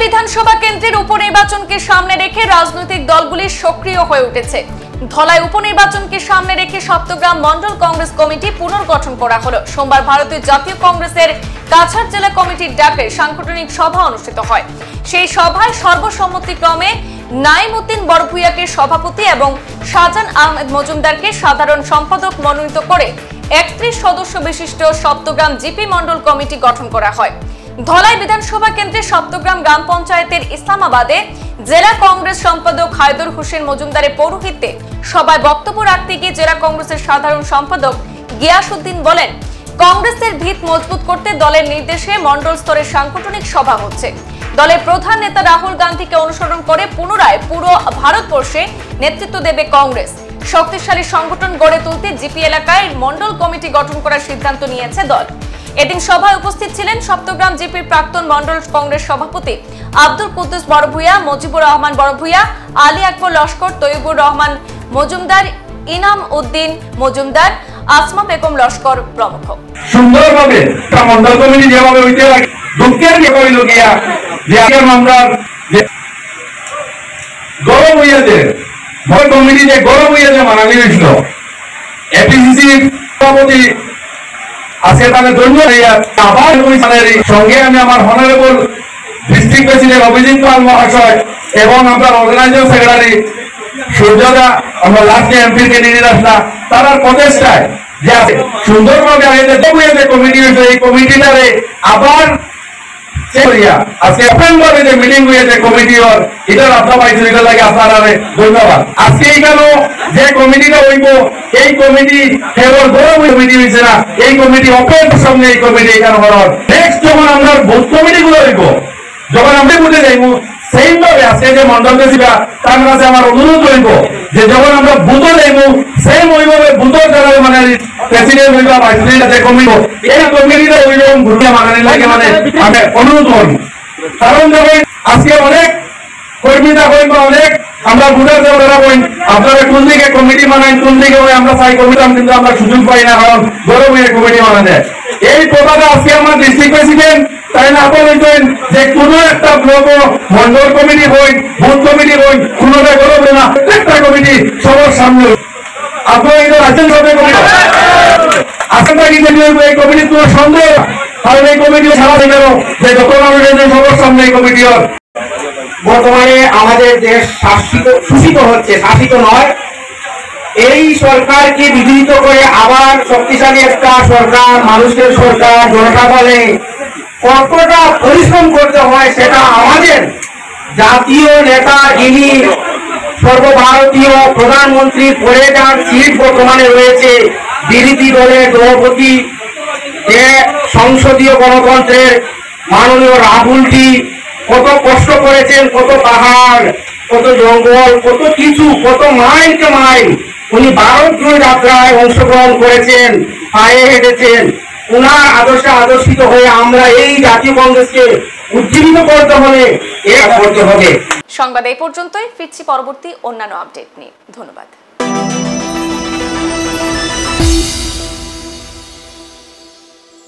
বিধানসভা কেন্দ্রের উপনির্বাচনকে সামনে রেখে রাজনৈতিক দলগুলি সক্রিয় হয়ে উঠেছে। ধলাই উপনির্বাচনকে সামনে রেখে সপ্তগ্রাম মন্ডল কংগ্রেস কমিটি পুনর্গঠন করা হলো। সোমবার ভারতীয় জাতীয় কংগ্রেসের কাছাড় জেলা কমিটির ডাকে সাংগঠনিক সভা অনুষ্ঠিত হয়। সেই সভায় সর্বসম্মতিক্রমে নাইমউদ্দিন বড়ভূঁইয়াকে সভাপতি এবং শাহজাহান আহমেদ মজুমদারকে সাধারণ সম্পাদক মনোনীত করে ৩১ সদস্য বিশিষ্ট সপ্তগ্রাম জিপি মন্ডল কমিটি গঠন করা হয়। ধলাই বিধানসভা কেন্দ্রে সপ্তগ্রাম গ্রাম পঞ্চায়েতের ইসলামাবাদে জেলা কংগ্রেস সম্পাদক হায়দর হোসেন মজুমদারের পৌরোহিত্যে সভায় বক্তব্য রাখতে গিয়ে জেলা কংগ্রেসের সাধারণ সম্পাদক গিয়াসউদ্দিন বলেন, কংগ্রেসের ভিত মজবুত করতে দলের নির্দেশে মন্ডল স্তরের সাংগঠনিক সভা হচ্ছে। দলের প্রধান নেতা রাহুল গান্ধীকে অনুসরণ করে পুনরায় পুরো ভারতবর্ষে নেতৃত্ব দেবে কংগ্রেস। শক্তিশালী সংগঠন গড়ে তুলতে জিপি এলাকায় মন্ডল কমিটি গঠন করার সিদ্ধান্ত নিয়েছে দল। এদিন সভায় উপস্থিত ছিলেন সপ্তগ্রাম জিপির প্রাক্তন মন্ডল কংগ্রেস সভাপতি আব্দুল কুদ্দুস বড়ভূঁইয়া, মুজিবুর রহমান বড়ভূঁইয়া, আলী আকবর লস্কর, তৈয়বুর রহমান মজুমদার, ইনাম উদ্দিন মজুমদার, আসমা বেগম লস্কর প্রমুখ। সুন্দরভাবে মন্ডল কমিটি যেভাবে হইতে লাগে, দুঃখের বিষয় হইল গিয়া যে আগের মামলার যে গরম হইয়াছে কমিটি যে গরম হইয়াছে মানানি হয়েছিল, এপিসিসি সভাপতি আজকে তাদের ধন্যবাদ। আবার সঙ্গে আমি আমার অনারেবল ডিস্ট্রিক্ট প্রেসিডেন্ট অভিজিৎ পাল মহাশয় এবং আপনার অর্গানাইজিং সেক্রেটারি সূর্যদা, আমরা লাস্টে এমপি ক্যান্ডিডেট আসলাম, তার প্রচেষ্টায় যে সুন্দরভাবে কমিটি হয়েছে, এই কমিটিটারে আবার আজকে ওপেনভাবে যে মিটিং হয়েছে কমিটির, এটার আপনার পাইছেন, এটা লাগে আপনার ধন্যবাদ। আজকে এইখানে যে কমিটিটা হইব, এই কমিটি কেবল বড় কমিটি হয়েছে না, এই কমিটি ওপেন সামনে এই কমিটি এখানে হওয়ার নেক্সট যখন আমরা বুথ কমিটি গুলো হইব, যখন আমরা বুঝে যাইব, সেইভাবে আজকে যে মন্ডলকে ছিল তার কাছে আমার অনুরোধ হইব যে যখন আমরা বুথে যাইব, সেম ওইভাবে বুথের যারা মানে প্রেসিডেন্ট হইব, ভাইস প্রেসিডেন্ট কমিটি, এই কমিটিটা ওইরকম ঘুরিয়ে মানানি লাগে, মানে আমি অনুরোধ করব। কারণ যখন আজকে অনেক কর্মীরা হইন বা অনেক আমরা বুথের যারা হইন, আপনারা কোন দিকে কমিটি মানান, কোন দিকে আমরা চাই কমিটি, কিন্তু আমরা সুযোগ পাই না, কারণ বড় হয়ে কমিটি মানা যায়। এই কথাটা আজকে আমার ডিস্ট্রিক্ট প্রেসিডেন্ট তাই না আপনি বলছেন যে কোনো একটা ব্লক মন্ডল কমিটি হই, বুথ কমিটি হই, কোনোটা করবে না, প্রত্যেকটা কমিটি সবার সামনে আপনারা আছেন, সবাই কমিটি আছেন নাকি এই কমিটি কোনো সন্দেহ, কারণ এই কমিটি ছাড়া গেল যে যত মানুষ সবার সামনে এই কমিটি। বর্তমানে আমাদের দেশ শোষিত হচ্ছে, শাসিত নয়। এই সরকারকে বিঘ্নিত করে আবার শক্তিশালী একটা সরকার, মানুষের সরকার, জনতা বলে কতটা পরিশ্রম করতে হয় সেটা আমাদের জাতীয় নেতা, যিনি সর্বভারতীয় প্রধানমন্ত্রী পরে যার সিট বর্তমানে রয়েছে, বিরোধী দলের সভাপতি, যে সংসদীয় গণতন্ত্রের মাননীয় রাহুলজি কত কষ্ট করেছেন, কত পাহাড়, কত জঙ্গল, কত কিছু, কত মাইলকে মাইল উনি ভারত জুড়ে যাত্রায় অংশগ্রহণ করেছেন, পায়ে হেঁটেছেন। উনার আদর্শে আদর্শিত হয়ে আমরা এই জাতীয় কংগ্রেসকে উজ্জীবিত করতে হলে এটা করতে হবে। সংবাদ এই পর্যন্তই, ফিরছি পরবর্তী অন্যান্য আপডেট নিয়ে। ধন্যবাদ।